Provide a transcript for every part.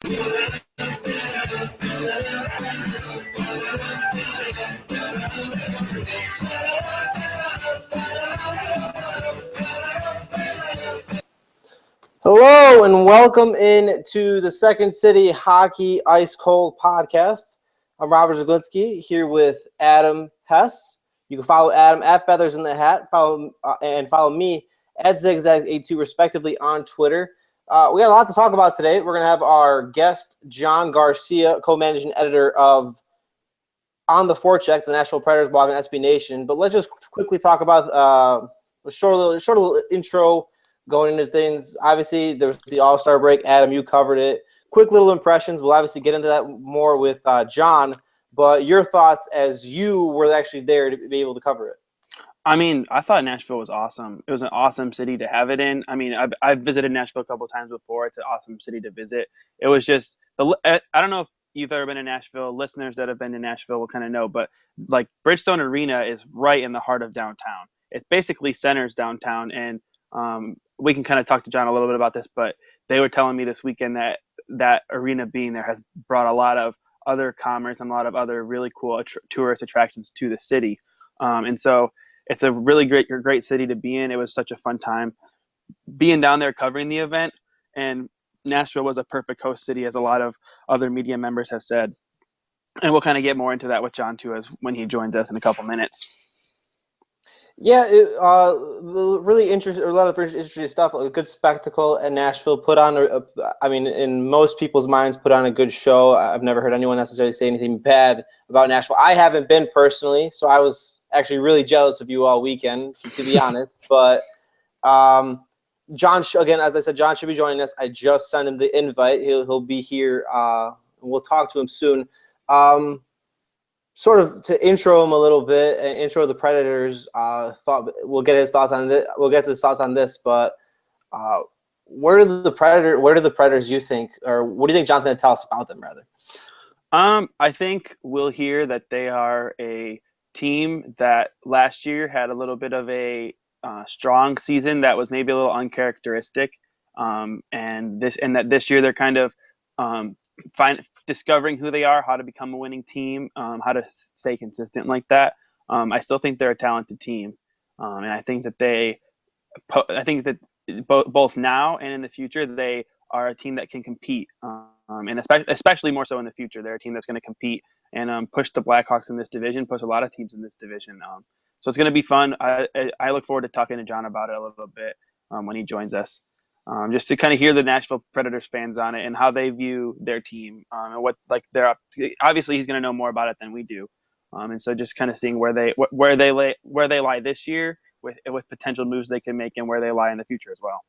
Hello and welcome in to the Second City Hockey Ice Cold Podcast. I'm Robert Zaglinski here with Adam Hess. You can follow Adam at Feathers in the Hat, follow me at Zigzag82 respectively on Twitter. We got a lot to talk about today. We're going to have our guest John Garcia, co-managing editor of On the Forecheck, the Nashville Predators blog on SB Nation. But let's just quickly talk about a short little intro. Going into things, obviously, there was the All-Star break. Adam, you covered it. Quick little impressions. We'll obviously get into that more with John, but your thoughts as you were actually there to be able to cover it. I mean, I thought Nashville was awesome. It was an awesome city to have it in. I mean, I've visited Nashville a couple of times before. It's an awesome city to visit. It was just I don't know if you've ever been to Nashville. Listeners that have been to Nashville will kind of know, but like Bridgestone Arena is right in the heart of downtown. It basically centers downtown, and we can kind of talk to John a little bit about this, but they were telling me this weekend that arena being there has brought a lot of other commerce and a lot of other really cool tourist attractions to the city. And so it's a really great city to be in. It was such a fun time being down there covering the event, and Nashville was a perfect host city, as a lot of other media members have said. And we'll kind of get more into that with John too, as when he joins us in a couple minutes. Yeah, really interesting. A lot of interesting stuff. A good spectacle at Nashville. Put on, in most people's minds, put on a good show. I've never heard anyone necessarily say anything bad about Nashville. I haven't been personally, so I was actually really jealous of you all weekend, to be honest. But John, again, as I said, John should be joining us. I just sent him the invite. He'll be here. We'll talk to him soon. Sort of to intro him a little bit and intro the Predators. We'll get his thoughts on this. We'll get to his thoughts on this. But where do the Predators you think, or what do you think John's going to tell us about them, rather? I think we'll hear that they are a team that last year had a little bit of a strong season that was maybe a little uncharacteristic, and that this year they're kind of discovering who they are, how to become a winning team, how to stay consistent like that. I still think they're a talented team, and I think that both now and in the future they are a team that can compete, and especially more so in the future. They're a team that's going to compete and push the Blackhawks in this division, push a lot of teams in this division. So it's going to be fun. I look forward to talking to John about it a little bit when he joins us. Just to kind of hear the Nashville Predators fans on it and how they view their team, and what they're up to. Obviously he's going to know more about it than we do, and so just kind of seeing where they lie this year with potential moves they can make, and where they lie in the future as well.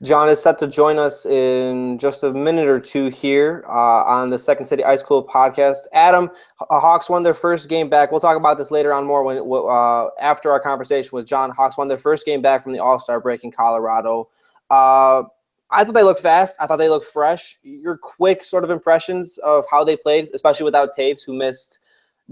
John is set to join us in just a minute or two here on the Second City Ice Cold Podcast. Adam, Hawks won their first game back. We'll talk about this later on more after our conversation with John. Hawks won their first game back from the All-Star break in Colorado. I thought they looked fast. I thought they looked fresh. Your quick sort of impressions of how they played, especially without Taves, who missed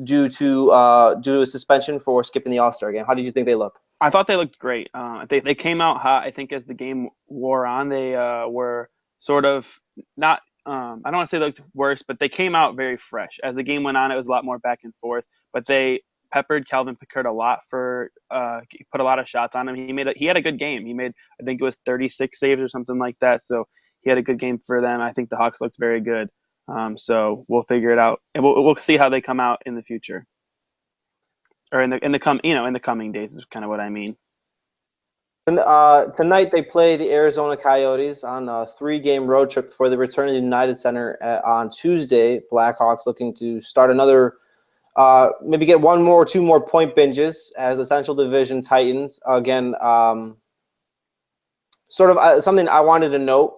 due to a suspension for skipping the All-Star game. How did you think they looked? I thought they looked great. They came out hot. I think as the game wore on, they were sort of not. I don't want to say they looked worse, but they came out very fresh. As the game went on, it was a lot more back and forth. But they peppered Calvin Pickard a lot put a lot of shots on him. He had a good game. He made, I think it was 36 saves or something like that. So he had a good game for them. I think the Hawks looked very good. So we'll figure it out, and we'll see how they come out in the future. Or in the coming days is kind of what I mean. Tonight they play the Arizona Coyotes on a 3-game road trip before they return to the United Center on Tuesday. Blackhawks looking to start another, maybe get one more or two more point binges as the Central Division Titans. Again, something I wanted to note.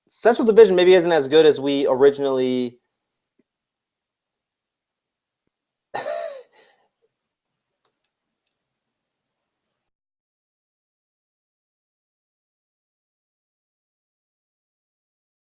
Central Division maybe isn't as good as we originally